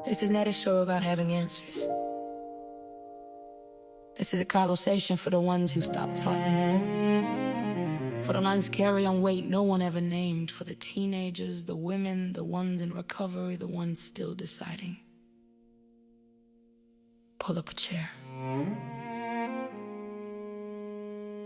This is not a show about having answers. This is a conversation for the ones who stopped talking. For the ones carrying weight no one ever named. For the teenagers, the women, the ones in recovery, the ones still deciding. Pull up a chair.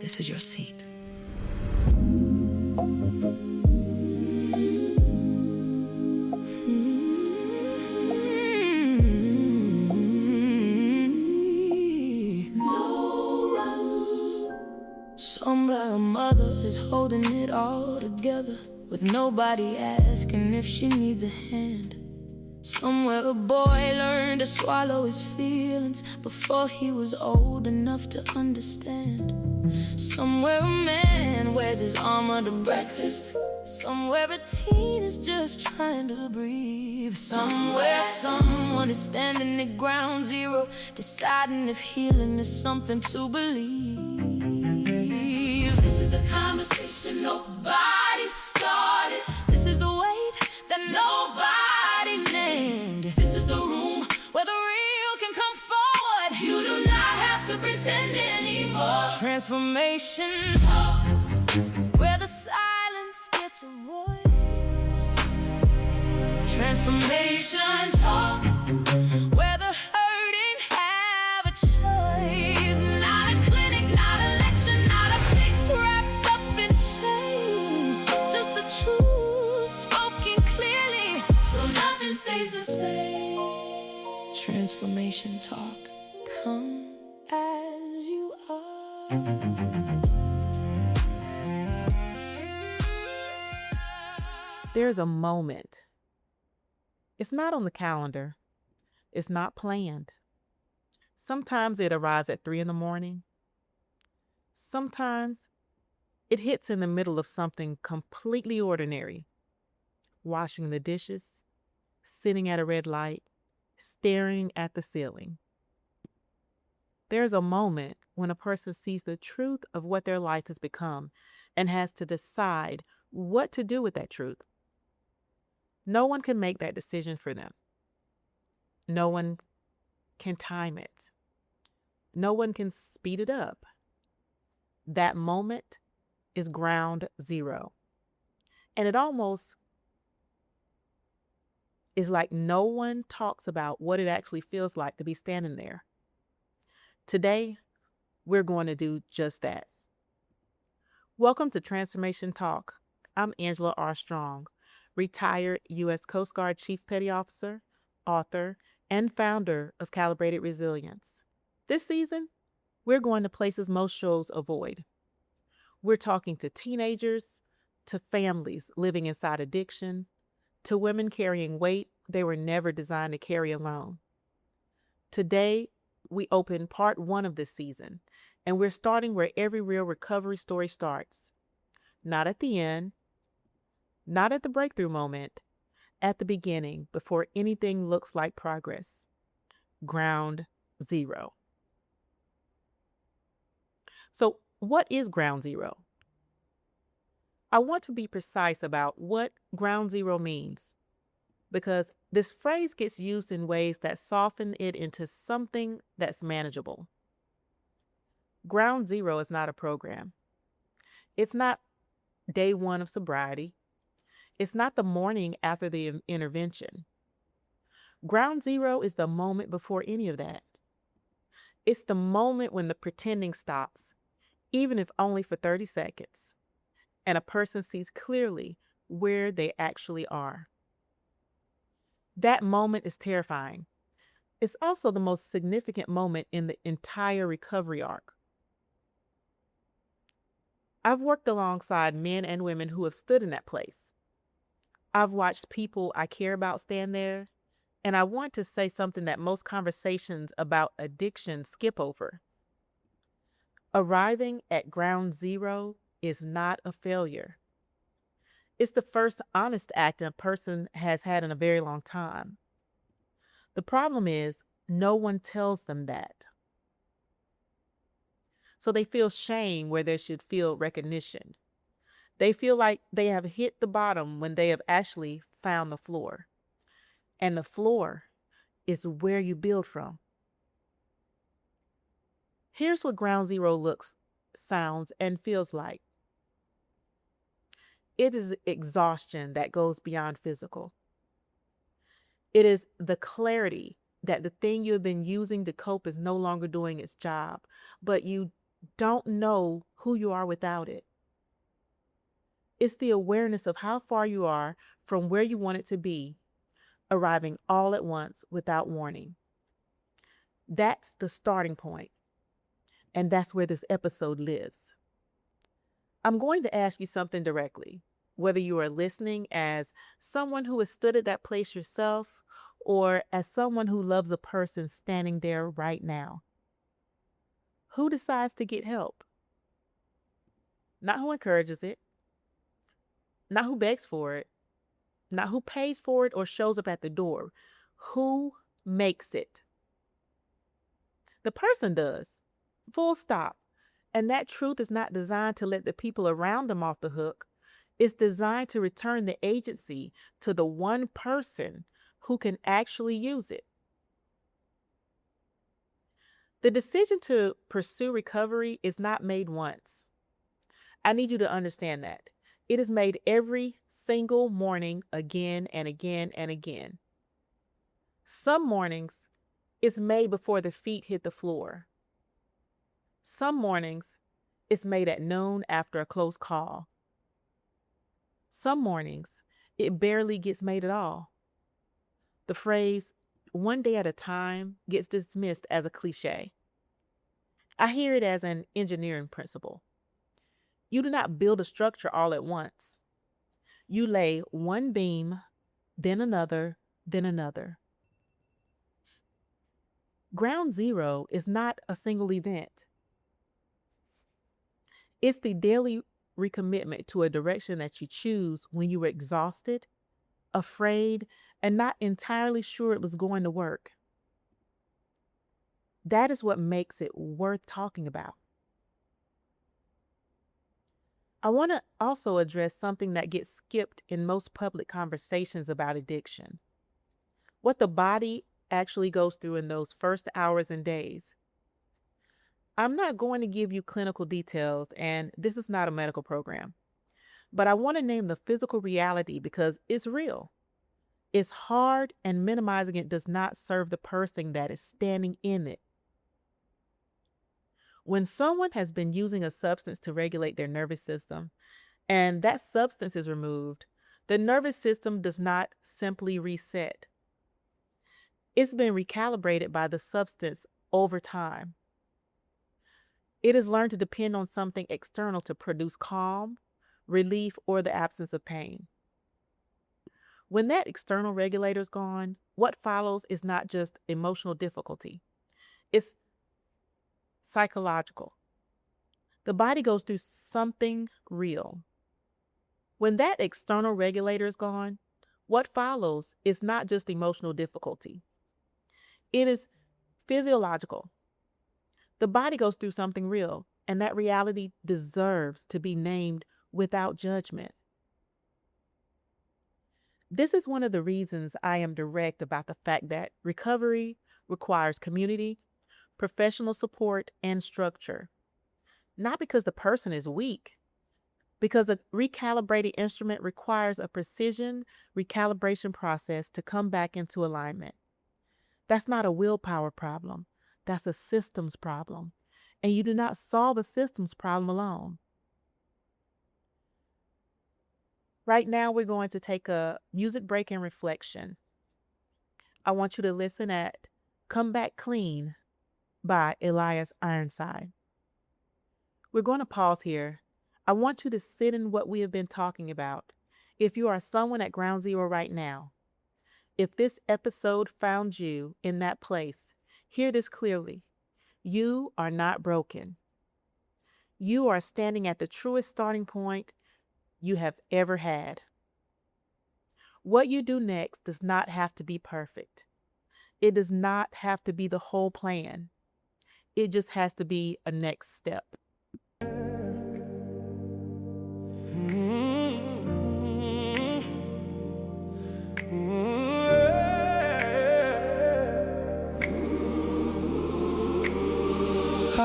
This is your seat. Sombra, mother, is holding it all together, with nobody asking if she needs a hand. Somewhere a boy learned to swallow his feelings before he was old enough to understand. Somewhere a man wears his armor to breakfast. Somewhere a teen is just trying to breathe. Somewhere someone is standing at ground zero, deciding if healing is something to believe. This is the conversation nobody started. This is the wave that nobody named. This is the room where the real can come forward. You do not have to pretend anymore. Transformation talk, where the silence gets a voice. Transformation talk, where the hurting have a choice. Not a clinic, not a lecture, not a fix wrapped up in shame. Just the truth spoken clearly, so nothing stays the same. Transformation talk, come as you are. There's a moment. It's not on the calendar. It's not planned. Sometimes it arrives at 3 a.m. Sometimes it hits in the middle of something completely ordinary. Washing the dishes, sitting at a red light, staring at the ceiling. There's a moment when a person sees the truth of what their life has become and has to decide what to do with that truth. No one can make that decision for them. No one can time it. No one can speed it up. That moment is ground zero. And it almost is like no one talks about what it actually feels like to be standing there. Today, we're going to do just that. Welcome to Transformation Talk. I'm Angela R. Strong, retired U.S. Coast Guard Chief Petty Officer, author, and founder of Calibrated Resilience. This season, we're going to places most shows avoid. We're talking to teenagers, to families living inside addiction, to women carrying weight they were never designed to carry alone. Today, we open part 1 of this season, and we're starting where every real recovery story starts. Not at the end, not at the breakthrough moment, at the beginning, before anything looks like progress. Ground zero. So, what is ground zero? I want to be precise about what ground zero means, because this phrase gets used in ways that soften it into something that's manageable. Ground zero is not a program. It's not day 1 of sobriety. It's not the morning after the intervention. Ground zero is the moment before any of that. It's the moment when the pretending stops, even if only for 30 seconds, and a person sees clearly where they actually are. That moment is terrifying. It's also the most significant moment in the entire recovery arc. I've worked alongside men and women who have stood in that place. I've watched people I care about stand there, and I want to say something that most conversations about addiction skip over. Arriving at ground zero is not a failure. It's the first honest act a person has had in a very long time. The problem is, no one tells them that. So they feel shame where they should feel recognition. They feel like they have hit the bottom when they have actually found the floor. And the floor is where you build from. Here's what ground zero looks, sounds, and feels like. It is exhaustion that goes beyond physical. It is the clarity that the thing you have been using to cope is no longer doing its job, but you don't know who you are without it. It's the awareness of how far you are from where you want it to be, arriving all at once without warning. That's the starting point, and that's where this episode lives. I'm going to ask you something directly, whether you are listening as someone who has stood at that place yourself or as someone who loves a person standing there right now. Who decides to get help? Not who encourages it, not who begs for it, not who pays for it or shows up at the door. Who makes it? The person does. Full stop. And that truth is not designed to let the people around them off the hook. It's designed to return the agency to the one person who can actually use it. The decision to pursue recovery is not made once. I need you to understand that. It is made every single morning, again and again and again. Some mornings, it's made before the feet hit the floor. Some mornings, it's made at noon after a close call. Some mornings, it barely gets made at all. The phrase, one day at a time, gets dismissed as a cliche. I hear it as an engineering principle. You do not build a structure all at once. You lay one beam, then another, then another. Ground zero is not a single event. It's the daily recommitment to a direction that you choose when you were exhausted, afraid, and not entirely sure it was going to work. That is what makes it worth talking about. I want to also address something that gets skipped in most public conversations about addiction. What the body actually goes through in those first hours and days. I'm not going to give you clinical details, and this is not a medical program, but I want to name the physical reality because it's real. It's hard, and minimizing it does not serve the person that is standing in it. When someone has been using a substance to regulate their nervous system, and that substance is removed, the nervous system does not simply reset. It's been recalibrated by the substance over time. It has learned to depend on something external to produce calm, relief, or the absence of pain. When that external regulator is gone, what follows is not just emotional difficulty, it's psychological. The body goes through something real. When that external regulator is gone, what follows is not just emotional difficulty, it is physiological. The body goes through something real, and that reality deserves to be named without judgment. This is one of the reasons I am direct about the fact that recovery requires community, professional support, and structure. Not because the person is weak, because a recalibrated instrument requires a precision recalibration process to come back into alignment. That's not a willpower problem. That's a systems problem. And you do not solve a systems problem alone. Right now, we're going to take a music break and reflection. I want you to listen at Come Back Clean by Elias Ironside. We're going to pause here. I want you to sit in what we have been talking about. If you are someone at ground zero right now, if this episode found you in that place, hear this clearly. You are not broken. You are standing at the truest starting point you have ever had. What you do next does not have to be perfect. It does not have to be the whole plan. It just has to be a next step.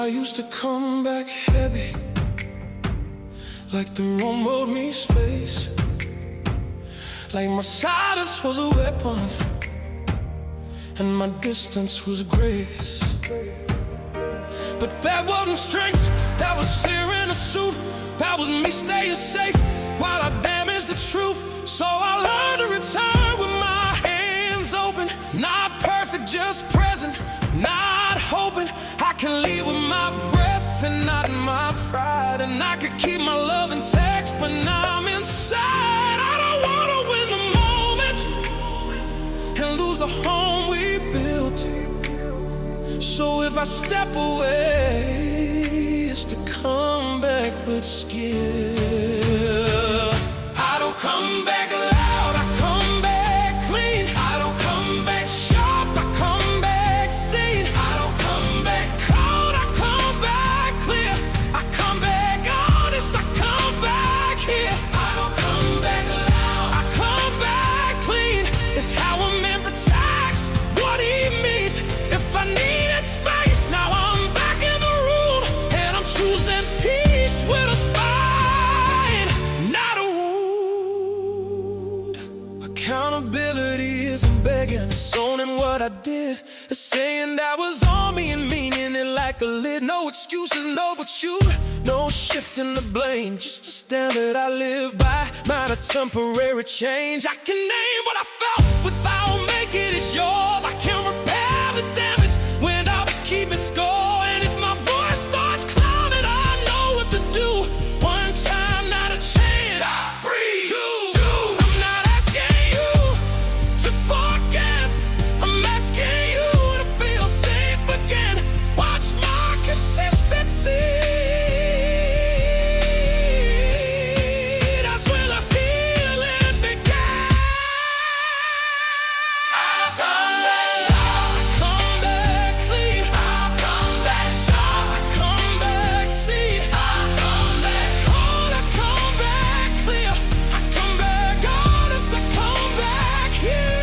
I used to come back heavy, like the room owed me space, like my silence was a weapon and my distance was grace. But that wasn't strength, that was fear in a suit. That was me staying safe while I damaged the truth. So I learned to return with my hands open, not perfect, just present, not hoping I can leave with my breath and not my pride. And I could keep my love intact, but now I'm inside. I don't wanna win the moment and lose the home we built. So if I step away, it's to come back with skill. I don't come back loud, I come back clean. I don't come back sharp, I come back seen. I don't come back cold, I come back clear. I come back honest, I come back here. I don't come back loud, I come back clean. It's how a man protects what he means. If I needed space, now I'm back in the room, and I'm choosing peace with a spine, not a wound. Accountability isn't begging, it's owning what I did. It's saying that was on me and meaning it like a lid. No excuses, no but you. No shifting the blame, just a standard I live by. Not a temporary change. I can name what I felt without making it yours. I can repair the damage when I keep it score. And if my voice starts climbing, I know what to do. One time, not a chance. Stop, breathe, I'm not asking you to forget. I'm asking you to feel safe again. Watch my consistency. That's when the healing began. I'll come back clean. I'll come back sharp. I come back see. I'll come back cold. I come back clear. I come back honest. I come back here.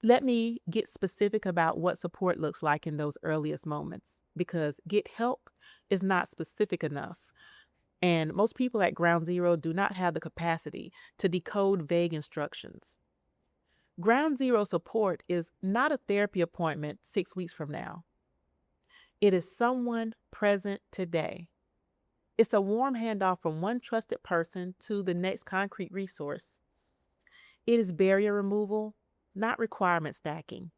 Let me get specific about what support looks like in those earliest moments, because get help is not specific enough. And most people at ground zero do not have the capacity to decode vague instructions. Ground zero support is not a therapy appointment 6 weeks from now. It is someone present today. It's a warm handoff from one trusted person to the next concrete resource. It is barrier removal, not requirement stacking.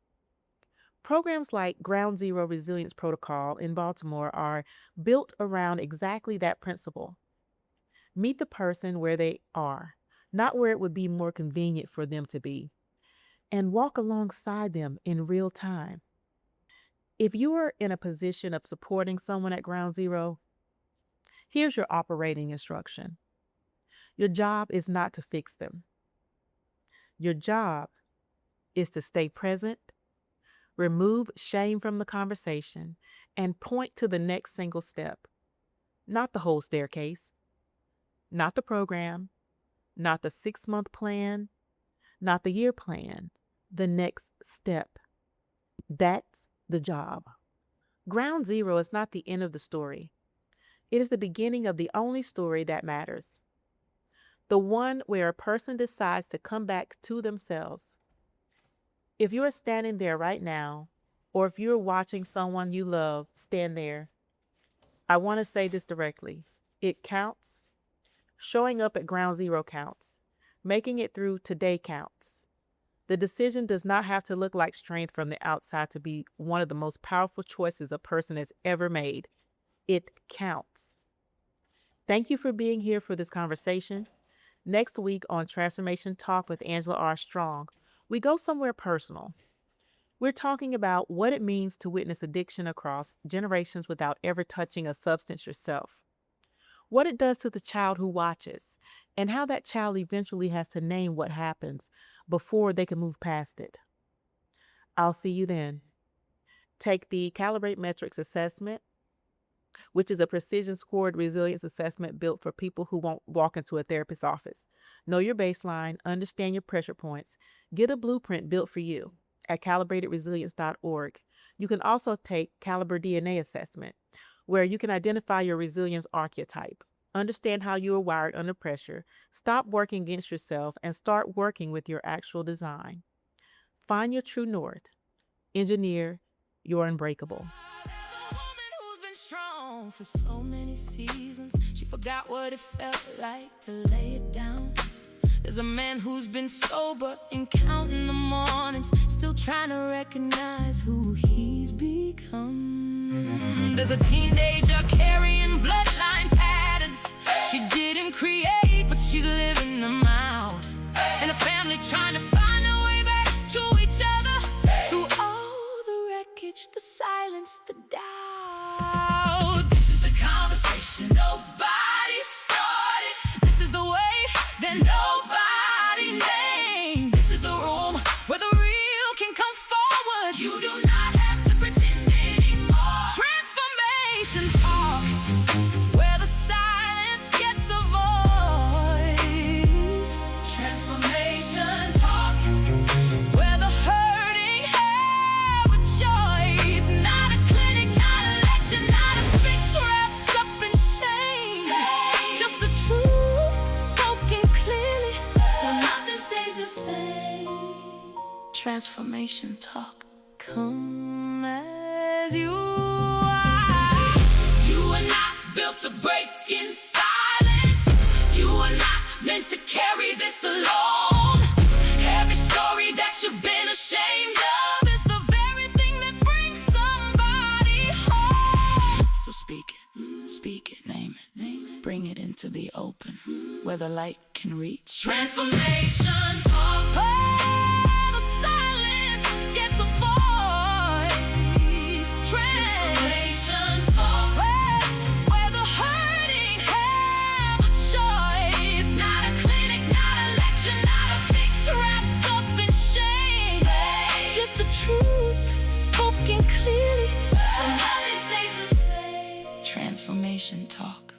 Programs like Ground Zero Resilience Protocol in Baltimore are built around exactly that principle. Meet the person where they are, not where it would be more convenient for them to be, and walk alongside them in real time. If you are in a position of supporting someone at Ground Zero, here's your operating instruction. Your job is not to fix them. Your job is to stay present, remove shame from the conversation, and point to the next single step. Not the whole staircase, not the program, not the 6-month plan, not the year plan, the next step. That's the job. Ground Zero is not the end of the story. It is the beginning of the only story that matters. The one where a person decides to come back to themselves. If you are standing there right now, or if you're watching someone you love stand there, I want to say this directly. It counts. Showing up at Ground Zero counts. Making it through today counts. The decision does not have to look like strength from the outside to be one of the most powerful choices a person has ever made. It counts. Thank you for being here for this conversation. Next week on Transformation Talk with Angela R. Strong, we go somewhere personal. We're talking about what it means to witness addiction across generations without ever touching a substance yourself, what it does to the child who watches, and how that child eventually has to name what happens before they can move past it. I'll see you then. Take the Calibrate Metrics assessment, which is a precision scored resilience assessment built for people who won't walk into a therapist's office. Know your baseline, understand your pressure points, get a blueprint built for you at calibratedresilience.org. You can also take Caliber DNA assessment, where you can identify your resilience archetype, understand how you are wired under pressure, stop working against yourself, and start working with your actual design. Find your true north. Engineer your unbreakable. For so many seasons, she forgot what it felt like to lay it down. There's a man who's been sober and counting the mornings, still trying to recognize who he's become. There's a teenager carrying bloodline patterns she didn't create, but she's living them out. And a family trying to find a way back to each other through all the wreckage, the silence, the doubt. Nobody started. This is the way that nobody named. This is the room where the real can come forward. You do not have to pretend anymore. Transformation talk, where the silence gets a voice. Transformation talk, where the hurting have a choice. Not a clinic, not a lecture, not a fix wrapped up in shame. Just the truth spoken clearly, so nothing stays the same. Transformation talk. Come as you are. You are not built to break in silence. You are not meant to carry this alone. Every story that you've been ashamed of is the very thing that brings somebody home. So speak it, name it, bring it into the open, where the light can reach. Transformation talk. Oh, the silence gets a voice. Transformation talk, where the hurting have a choice. Not a clinic, not a lecture, not a fix wrapped up in shame. Just the truth spoken clearly, so nothing stays the same. Transformation talk,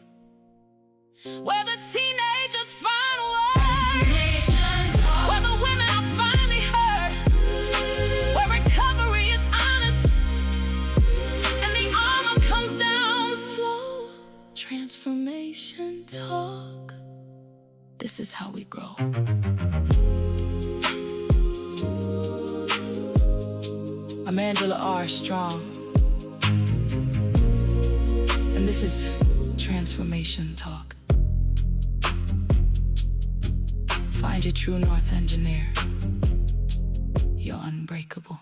where the teenagers find words, where the women are finally heard, where recovery is honest, and the armor comes down slow. Transformation talk. This is how we grow. I'm Angela R. Strong, and this is Transformation Talk. Find your true north, engineer. You're unbreakable.